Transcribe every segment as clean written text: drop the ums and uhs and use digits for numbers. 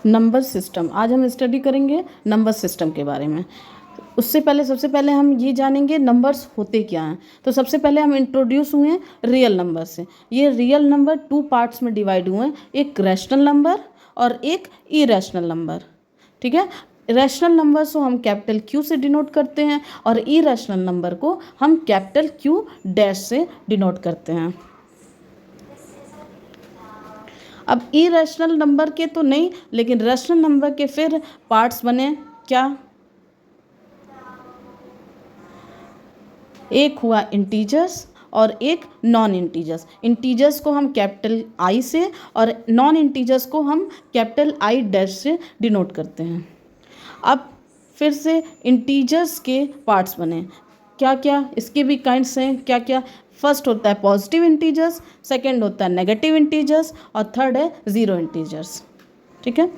Number system, आज हम study करेंगे नंबर सिस्टम के बारे में। उससे पहले सबसे पहले हम ये जानेंगे नंबर्स होते क्या हैं। तो सबसे पहले हम इंट्रोड्यूस हुए हैं रियल नंबर से। ये रियल नंबर टू पार्ट्स में डिवाइड हुए हैं, एक रैशनल नंबर और एक इरेशनल नंबर। ठीक है, रैशनल नंबर को हम कैपिटल क्यू से डिनोट करते हैं और इरेशनल नंबर को हम कैपिटल क्यू डैश से डिनोट करते हैं। अब इरेशनल नंबर के तो नहीं, लेकिन रैशनल नंबर के फिर पार्ट्स बने क्या? एक हुआ इंटीजर्स और एक नॉन इंटीजर्स। इंटीजर्स को हम कैपिटल आई से और नॉन इंटीजर्स को हम कैपिटल आई डैश से डिनोट करते हैं। अब फिर से इंटीजर्स के पार्ट्स बने क्या क्या, इसके भी काइंड्स हैं क्या क्या? फर्स्ट होता है पॉजिटिव इंटीजर्स, सेकंड होता है नेगेटिव इंटीजर्स और थर्ड है ज़ीरो इंटीजर्स। ठीक है,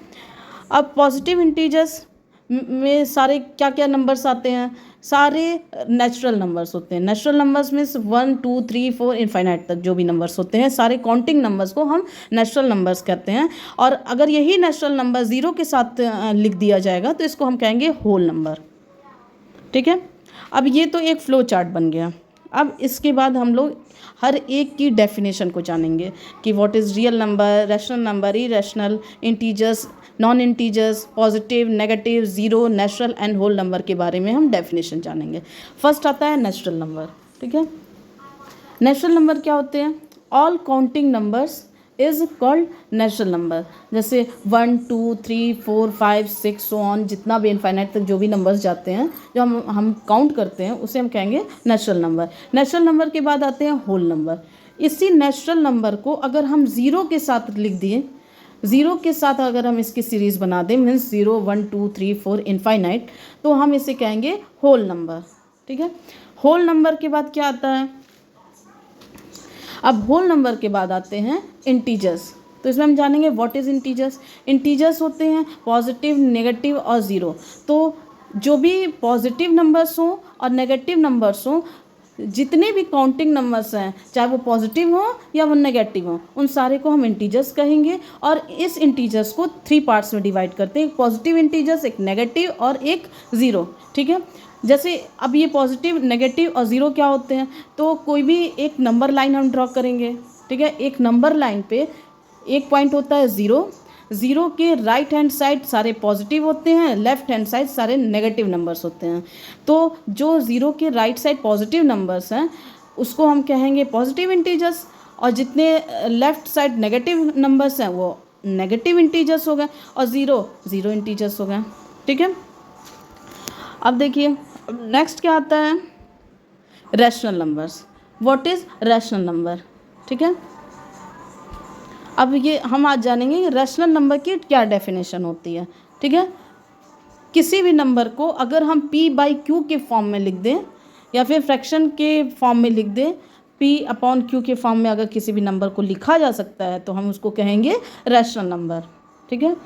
अब पॉजिटिव इंटीजर्स में सारे क्या क्या नंबर्स आते हैं? सारे नेचुरल नंबर्स होते हैं। नेचुरल नंबर्स में 1 2 3 4 इनफाइनाइट तक जो भी नंबर्स होते हैं, सारे काउंटिंग नंबर्स को हम नेचुरल नंबर्स कहते हैं। और अगर यही नेचुरल नंबर ज़ीरो के साथ लिख दिया जाएगा तो इसको हम कहेंगे होल नंबर। ठीक है, अब ये तो एक फ्लो चार्ट बन गया। अब इसके बाद हम लोग हर एक की डेफिनेशन को जानेंगे कि what is real number, rational number, irrational, integers, non integers, positive, negative, zero, natural and whole number के बारे में हम डेफिनेशन जानेंगे। फर्स्ट आता है नेचुरल नंबर। ठीक है, नेचुरल नंबर क्या होते हैं? All counting numbers is called natural number. जैसे 1 2 3 4 5 6 सो ऑन, जितना भी इनफाइनाइट तक जो भी नंबर्स जाते हैं, जो हम काउंट करते हैं, उसे हम कहेंगे नेचुरल नंबर। नेचुरल नंबर के बाद आते हैं होल नंबर। इसी नेचुरल नंबर को अगर हम ज़ीरो के साथ लिख दिए, ज़ीरो के साथ अगर हम इसकी सीरीज़ बना दें, मीन्स 0 1 2 3 4 इनफाइनाइट, तो हम इसे कहेंगे होल नंबर। ठीक है, होल नंबर के बाद क्या आता है? अब होल नंबर के बाद आते हैं इंटीजर्स। तो इसमें हम जानेंगे व्हाट इज़ इंटीजर्स। इंटीजर्स होते हैं पॉजिटिव, नेगेटिव और ज़ीरो। तो जो भी पॉजिटिव नंबर्स हों और नेगेटिव नंबर्स हों, जितने भी काउंटिंग नंबर्स हैं, चाहे वो पॉजिटिव हो या वो नेगेटिव हो, उन सारे को हम इंटीजर्स कहेंगे। और इस इंटीजर्स को 3 पार्ट्स में डिवाइड करते हैं, एक पॉजिटिव इंटीजर्स, एक नेगेटिव और एक ज़ीरो। ठीक है, जैसे अब ये पॉजिटिव, नेगेटिव और ज़ीरो क्या होते हैं? तो कोई भी एक नंबर लाइन हम ड्रॉ करेंगे। ठीक है, एक नंबर लाइन पे एक पॉइंट होता है ज़ीरो, ज़ीरो के राइट हैंड साइड सारे पॉजिटिव होते हैं, लेफ्ट हैंड साइड सारे नेगेटिव नंबर्स होते हैं। तो जो ज़ीरो के राइट साइड पॉजिटिव नंबर्स हैं उसको हम कहेंगे पॉजिटिव इंटीजर्स, और जितने लेफ्ट साइड नेगेटिव नंबर्स हैं वो नेगेटिव इंटीजर्स हो गए, और ज़ीरो इंटीजर्स हो गए। ठीक है, अब देखिए नेक्स्ट क्या आता है? Rational numbers. What is rational number? ठीक है, अब ये हम आज जानेंगे कि रैशनल नंबर की क्या डेफिनेशन होती है। ठीक है, किसी भी नंबर को अगर हम p/q के फॉर्म में लिख दें या फिर फ्रैक्शन के फॉर्म में लिख दें, p/q के फॉर्म में अगर किसी भी नंबर को लिखा जा सकता है तो हम उसको कहेंगे रैशनल नंबर। ठीक है,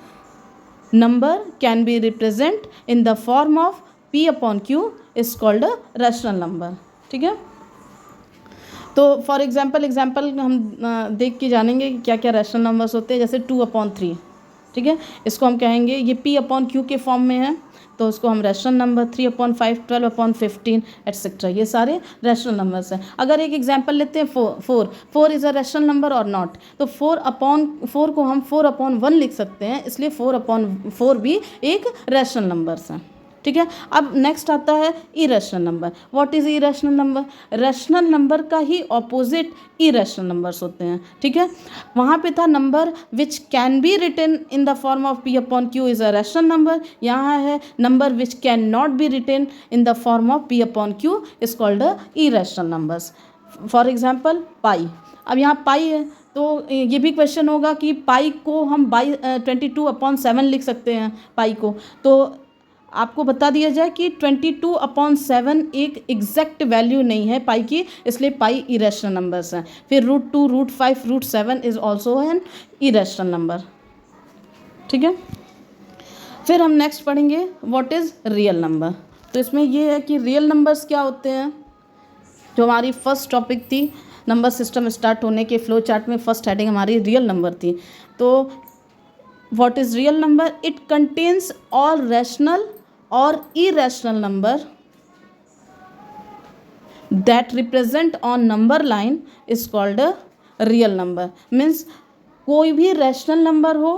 number can be represent in the form of p/q is called a rational number. ठीक है, तो फॉर एग्जाम्पल हम देख के जानेंगे कि क्या क्या रैशनल नंबर्स होते हैं। जैसे 2/3। ठीक है, इसको हम कहेंगे ये p/q के फॉर्म में है, तो उसको हम रैशनल नंबर। 3/5, 12/15 एट्सेट्रा, ये सारे रैशनल नंबर्स हैं। अगर एक एग्जांपल लेते हैं, 4 इज़ अ रैशनल नंबर और नॉट, तो 4/4 को हम 4/1 लिख सकते हैं, इसलिए 4/4 भी एक रैशनल नंबर्स हैं। ठीक है, अब नेक्स्ट आता है irrational number. What is irrational number? Rational number का ही ऑपोजिट इरेशनल नंबर्स होते हैं। ठीक है, वहाँ पे था number which can be written in the form of p/q is a rational number. यहाँ है number which can not be written in the form of p/q is called a irrational numbers. For example pi. अब यहाँ पाई है तो ये भी question होगा कि पाई को हम 22/7 लिख सकते हैं पाई को। तो आपको बता दिया जाए कि 22/7 एक एग्जैक्ट वैल्यू नहीं है पाई की, इसलिए पाई इरेशनल नंबर्स हैं। फिर √2, √5, √7 is also an irrational number. ठीक है, फिर हम नेक्स्ट पढ़ेंगे व्हाट इज़ रियल नंबर। तो इसमें ये है कि रियल नंबर्स क्या होते हैं। जो हमारी फर्स्ट टॉपिक थी नंबर सिस्टम स्टार्ट होने के फ्लो चार्ट में, फर्स्ट हेडिंग हमारी रियल नंबर थी। तो what is real number? It contains all rational और irrational number that represent on number line is called a real number. Means कोई भी रैशनल नंबर हो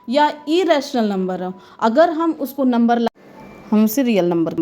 या इरेशनल नंबर हो, अगर हम उसको नंबर हम उसे रियल नंबर